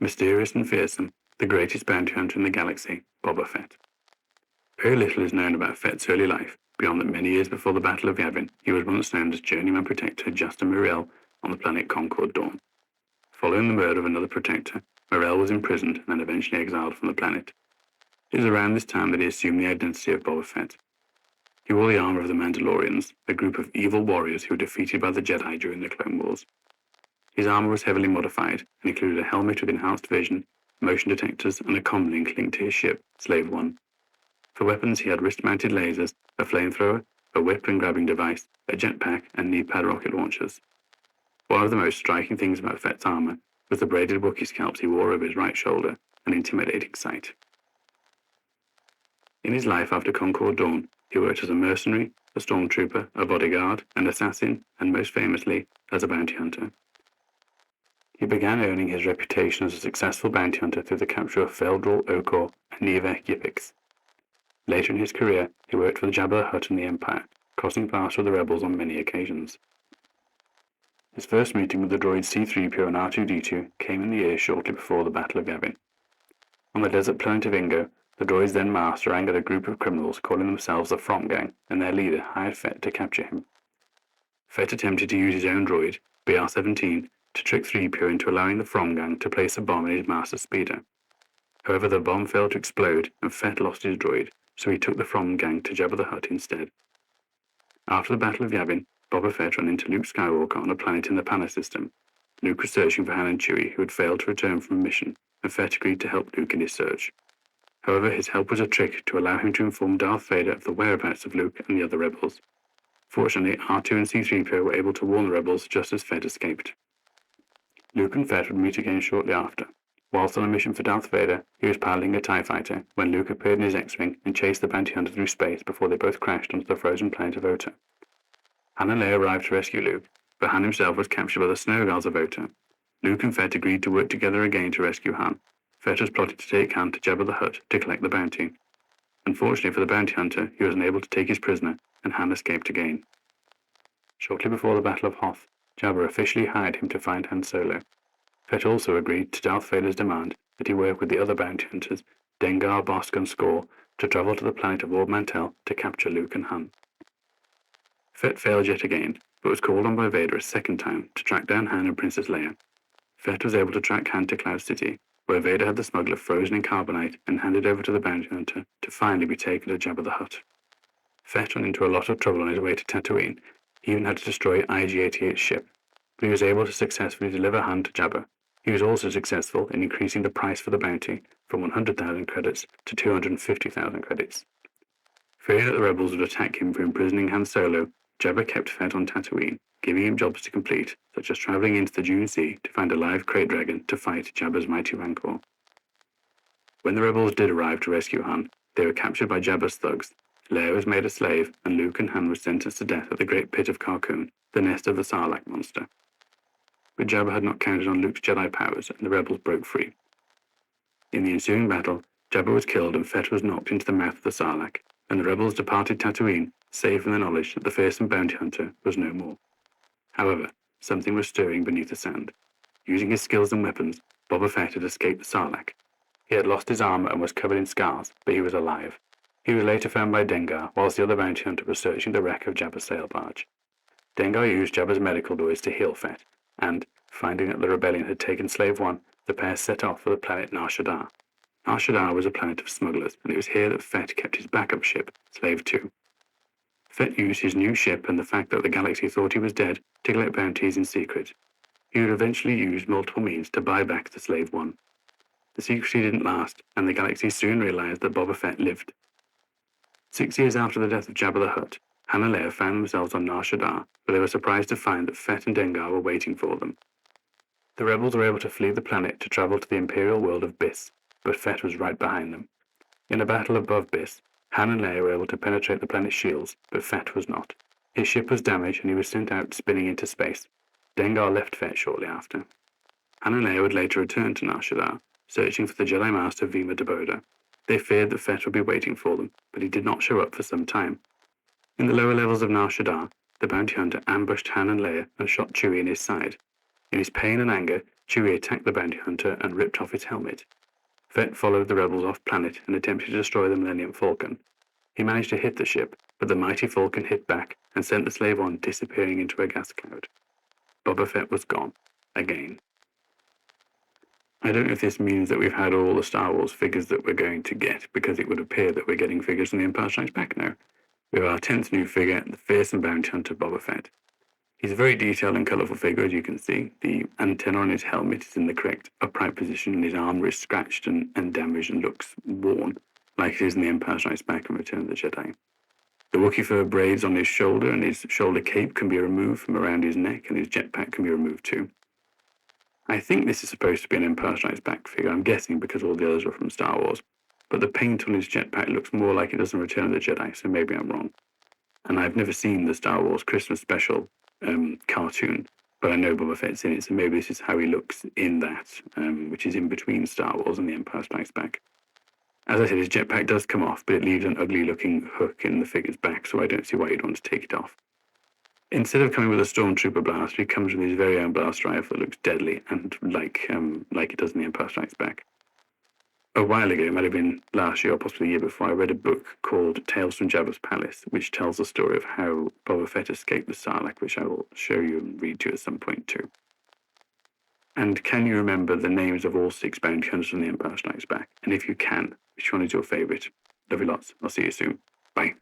Mysterious and fearsome, the greatest bounty hunter in the galaxy, Boba Fett. Very little is known about Fett's early life, beyond that many years before the Battle of Yavin, he was once known as Journeyman Protector Justin Muriel on the planet Concord Dawn. Following the murder of another protector, Muriel was imprisoned and then eventually exiled from the planet. It was around this time that he assumed the identity of Boba Fett. He wore the armor of the Mandalorians, a group of evil warriors who were defeated by the Jedi during the Clone Wars. His armor was heavily modified and included a helmet with enhanced vision, motion detectors, and a comlink linked to his ship, Slave One. For weapons, he had wrist-mounted lasers, a flamethrower, a whip and grabbing device, a jetpack, and knee-pad rocket launchers. One of the most striking things about Fett's armor was the braided Wookiee scalps he wore over his right shoulder, an intimidating sight. In his life after Concord Dawn, he worked as a mercenary, a stormtrooper, a bodyguard, an assassin, and most famously, as a bounty hunter. He began earning his reputation as a successful bounty hunter through the capture of Feldrol Okor and Nivek Yipix. Later in his career, he worked for the Jabba the Hutt and the Empire, crossing paths with the rebels on many occasions. His first meeting with the droids C-3PO and R2-D2 came in the years shortly before the Battle of Yavin. On the desert planet of Ingo, the droid's then master angered a group of criminals calling themselves the From Gang, and their leader hired Fett to capture him. Fett attempted to use his own droid, BR-17, to trick 3PO into allowing the From Gang to place a bomb in his master's speeder. However, the bomb failed to explode, and Fett lost his droid, so he took the From Gang to Jabba the Hutt instead. After the Battle of Yavin, Boba Fett ran into Luke Skywalker on a planet in the Pana system. Luke was searching for Han and Chewie, who had failed to return from a mission, and Fett agreed to help Luke in his search. However, his help was a trick to allow him to inform Darth Vader of the whereabouts of Luke and the other rebels. Fortunately, R2 and C-3PO were able to warn the rebels just as Fett escaped. Luke and Fett would meet again shortly after. Whilst on a mission for Darth Vader, he was piloting a TIE fighter when Luke appeared in his X-Wing and chased the bounty hunter through space before they both crashed onto the frozen planet of Ota. Han and Leia arrived to rescue Luke, but Han himself was captured by the snow guards of Ota. Luke and Fett agreed to work together again to rescue Han. Fett was plotted to take Han to Jabba the Hutt to collect the bounty. Unfortunately for the bounty hunter, he was unable to take his prisoner, and Han escaped again. Shortly before the Battle of Hoth, Jabba officially hired him to find Han Solo. Fett also agreed to Darth Vader's demand that he work with the other bounty hunters, Dengar, Bosk, and Skor, to travel to the planet of Ord Mantell to capture Luke and Han. Fett failed yet again, but was called on by Vader a second time to track down Han and Princess Leia. Fett was able to track Han to Cloud City, where Vader had the smuggler frozen in carbonite and handed over to the bounty hunter to finally be taken to Jabba the Hutt. Fett ran into a lot of trouble on his way to Tatooine. He even had to destroy IG-88's ship, but he was able to successfully deliver Han to Jabba. He was also successful in increasing the price for the bounty from 100,000 credits to 250,000 credits. Fearing that the rebels would attack him for imprisoning Han Solo, Jabba kept Fett on Tatooine, giving him jobs to complete, such as travelling into the Dune Sea to find a live krayt dragon to fight Jabba's mighty Rancor. When the rebels did arrive to rescue Han, they were captured by Jabba's thugs. Leia was made a slave, and Luke and Han were sentenced to death at the Great Pit of Carkoon, the nest of the Sarlacc monster. But Jabba had not counted on Luke's Jedi powers, and the rebels broke free. In the ensuing battle, Jabba was killed and Fett was knocked into the mouth of the Sarlacc, and the rebels departed Tatooine, safe in the knowledge that the fearsome bounty hunter was no more. However, something was stirring beneath the sand. Using his skills and weapons, Boba Fett had escaped the Sarlacc. He had lost his armor and was covered in scars, but he was alive. He was later found by Dengar, whilst the other bounty hunter was searching the wreck of Jabba's sail barge. Dengar used Jabba's medical droids to heal Fett, and, finding that the rebellion had taken Slave One, the pair set off for the planet Nar Shaddaa. Nar Shaddaa was a planet of smugglers, and it was here that Fett kept his backup ship, Slave Two. Fett used his new ship and the fact that the galaxy thought he was dead to collect bounties in secret. He would eventually use multiple means to buy back the Slave One. The secrecy didn't last, and the galaxy soon realized that Boba Fett lived. 6 years after the death of Jabba the Hutt, Han and Leia found themselves on Nar Shaddaa, where they were surprised to find that Fett and Dengar were waiting for them. The rebels were able to flee the planet to travel to the imperial world of Biss, but Fett was right behind them. In a battle above Biss, Han and Leia were able to penetrate the planet's shields, but Fett was not. His ship was damaged and he was sent out spinning into space. Dengar left Fett shortly after. Han and Leia would later return to Nar Shaddaa, searching for the Jedi Master Vima Daboda. They feared that Fett would be waiting for them, but he did not show up for some time. In the lower levels of Nar Shaddaa, the bounty hunter ambushed Han and Leia and shot Chewie in his side. In his pain and anger, Chewie attacked the bounty hunter and ripped off his helmet. Fett followed the rebels off-planet and attempted to destroy the Millennium Falcon. He managed to hit the ship, but the mighty Falcon hit back and sent the slave on disappearing into a gas cloud. Boba Fett was gone. Again. I don't know if this means that we've had all the Star Wars figures that we're going to get, because it would appear that we're getting figures from The Empire Strikes Back now. We have our 10th new figure, the fearsome bounty hunter Boba Fett. He's a very detailed and colourful figure, as you can see. The antenna on his helmet is in the correct upright position, and his armour is scratched and damaged and looks worn, like it is in The Empire Strikes Back and Return of the Jedi. The Wookiee fur braids on his shoulder and his shoulder cape can be removed from around his neck, and his jetpack can be removed too. I think this is supposed to be an Empire Strikes Back figure, I'm guessing because all the others are from Star Wars, but the paint on his jetpack looks more like it does in Return of the Jedi, so maybe I'm wrong. And I've never seen the Star Wars Christmas special cartoon, but I know Boba Fett's in it, so maybe this is how he looks in that, which is in between Star Wars and The Empire Strikes Back. As I said, his jetpack does come off, but it leaves an ugly-looking hook in the figure's back, so I don't see why you'd want to take it off. Instead of coming with a Stormtrooper blaster, he comes with his very own blast rifle that looks deadly and like it does in The Empire Strikes Back. A while ago, it might have been last year or possibly the year before, I read a book called Tales from Jabba's Palace, which tells the story of how Boba Fett escaped the Sarlacc, which I will show you and read to you at some point too. And can you remember the names of all 6 bounty hunters from The Empire Strikes Back? And if you can, which one is your favourite? Love you lots. I'll see you soon. Bye.